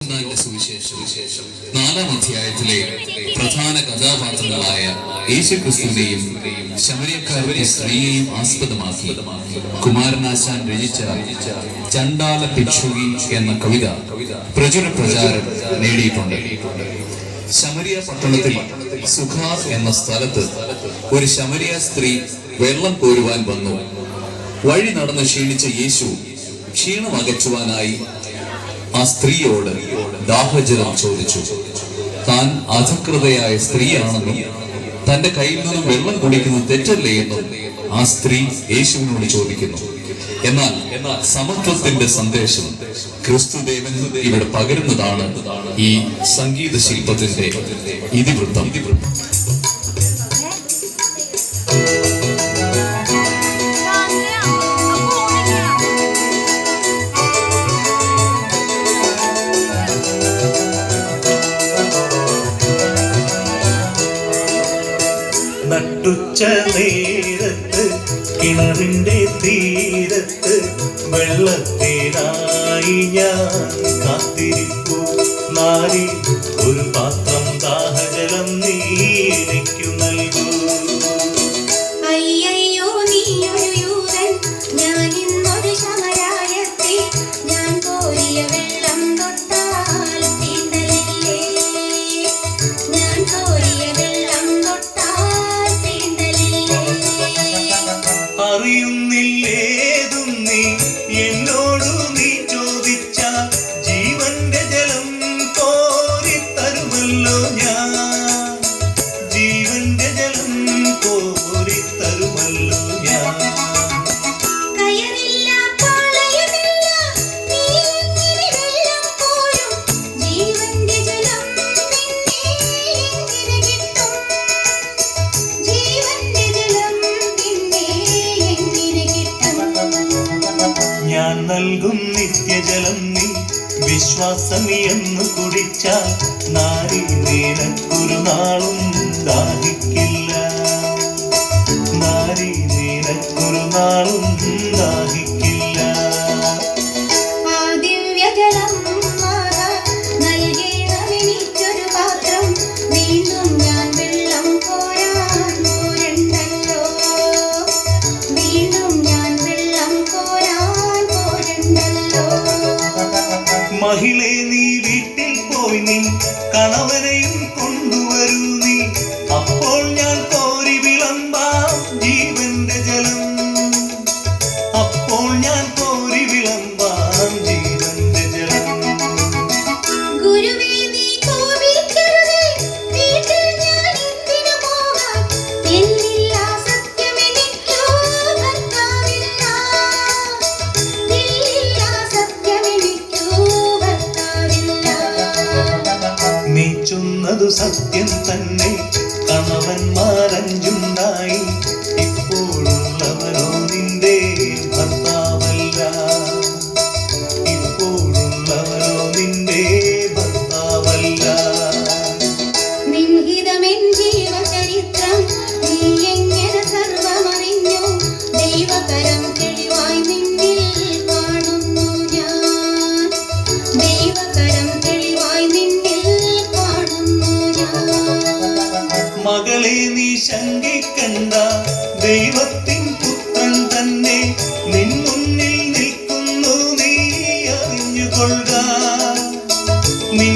സുവിശേഷം 4-ാം അധ്യായത്തിലെ പ്രധാന കഥാപാത്രങ്ങളായ യേശുക്രിസ്തുവിനെയും ശമരിയക്കാരുടെ സ്ത്രീയെയും ആസ്പദമാക്കി കുമാരനാശാൻ രചിച്ച ചണ്ടാല ഭിക്ഷുകി എന്ന കവിത പ്രചാരം നേടിയിട്ടുണ്ട്. ശമരിയ പട്ടണത്തിൽ സുഖാർ എന്ന സ്ഥലത്ത് ഒരു ശമരിയ സ്ത്രീ വെള്ളം കോരുവാൻ വന്നു. വഴി നടന്ന് ക്ഷീണിച്ച യേശു ക്ഷീണം അകറ്റുവാനായി ആ സ്ത്രീയോട് ദാഹജലം ചോദിച്ചു. താൻ അധകൃതയായ സ്ത്രീയാണെന്നും തന്റെ കയ്യിൽ നിന്നും വെള്ളം കുടിക്കുന്നത് തെറ്റല്ലേ എന്നും ആ സ്ത്രീ യേശുവിനോട് ചോദിക്കുന്നു. എന്നാൽ സമത്വത്തിന്റെ സന്ദേശം ക്രിസ്തുദേവൻ ഇവിടെ പകരുന്നതാണ് ഈ സംഗീത ശില്പത്തിന്റെ ഇതിവൃത്തം. നട്ടുച്ച നേരത്ത് കിണറിന്റെ തീരത്ത് വെള്ളത്തിനായി ഞാൻ കാത്തിരിപ്പു. നാരി ഒരു പാത്രം ദാഹജലം നീ എനിക്കു നൽകൂ. അയ്യോ നീയൊരു യൂതൻ, ഞാൻ ഇന്നൊരു ശമരായത്തെ, ഞാൻ കോരിയ വെള്ളം തൊട്ടാൽ തീണ്ടലില്ലേ, ഞാൻ കോരിയ വെള്ളം തൊട്ടാൽ തീണ്ടലില്ലേ. അറിയുന്നില്ലേതും നീ എന്നോടു നീ ചോദിച്ചാൽ ജീവന്റെ ജലം കോരിത്തരുമല്ലോ ഞാൻ, ജീവന്റെ ജലം കോരിത്തരുമല്ലോ ഞാൻ. കയറില്ല പാളയമില്ല, നീ എങ്ങനെ വെള്ളം കോരും, ജീവന്റെ ജലം പിന്നെ എങ്ങനെ കിട്ടും, ജീവന്റെ ജലം പിന്നെ എങ്ങനെ കിട്ടും. ഞാൻ നൽകും നിത്യജലം നീ വിശ്വാസമിയെന്നു കുടിച്ചാൽ നാരി നിനക്കൊരു നാളും ദാഹിക്കില്ല, നാരി നിനക്കൊരു നാളും ദാഹിക്കില്ല. ആ ദിവ്യജലം മാതാ നൽകേണമെനിക്കൊരു പാത്രം, വീണ്ടും ഞാൻ വെള്ളം പോരണ്ടല്ലോ, വീണ്ടും ഞാൻ വെള്ളം പോരണ്ടല്ലോ. മഹിളെ നീ വീട്ടിൽ പോയി നിൻ കണവനെയും കൊണ്ടുവരൂ നീ, അപ്പോൾ ഞാൻ കോരി വിളമ്പാം ജീവന്റെ ജലം, അപ്പോൾ ഞാൻ കോരി വിളമ്പാം ജീവന്റെ ജലം. ഗുരുവേ നീ കോപിക്കരുതേ, വീട്ടിൽ ഞാൻ എന്തിനു പോകാം, എന്നില്ല സത്യമെനിക്കു ഭർത്താവില്ല, എന്നില്ല സത്യമെനിക്കു ഭർത്താവില്ല. നീ ചൊന്നതു സത്യം തന്നെ, കണവന്മാരഞ്ചുണ്ടായി, ഇപ്പോഴുള്ളവനോ നിന്റെ ഭർത്താവല്ല, ഇപ്പോഴുള്ളവനോ നിന്റെ ഭർത്താവല്ല. നിൻഹിതമെൻ ജീവചരിത്രം, നീ എങ്ങനെ സർവമറിഞ്ഞു, ദൈവകരം തെളിവായി നിന്നിൽ കാണുന്നു ഞാൻ, ദൈവകരം തെളിവായി നിന്നിൽ കാണുന്നു ഞാൻ. മകളെ നീ ശങ്കിക്കണ്ട, ദൈവത്തിൻ പുത്രൻ തന്നെ നിൻ മുന്നിൽ നിൽക്കുന്നു, നീ അറിഞ്ഞുകൊള്ളുക. നിൻ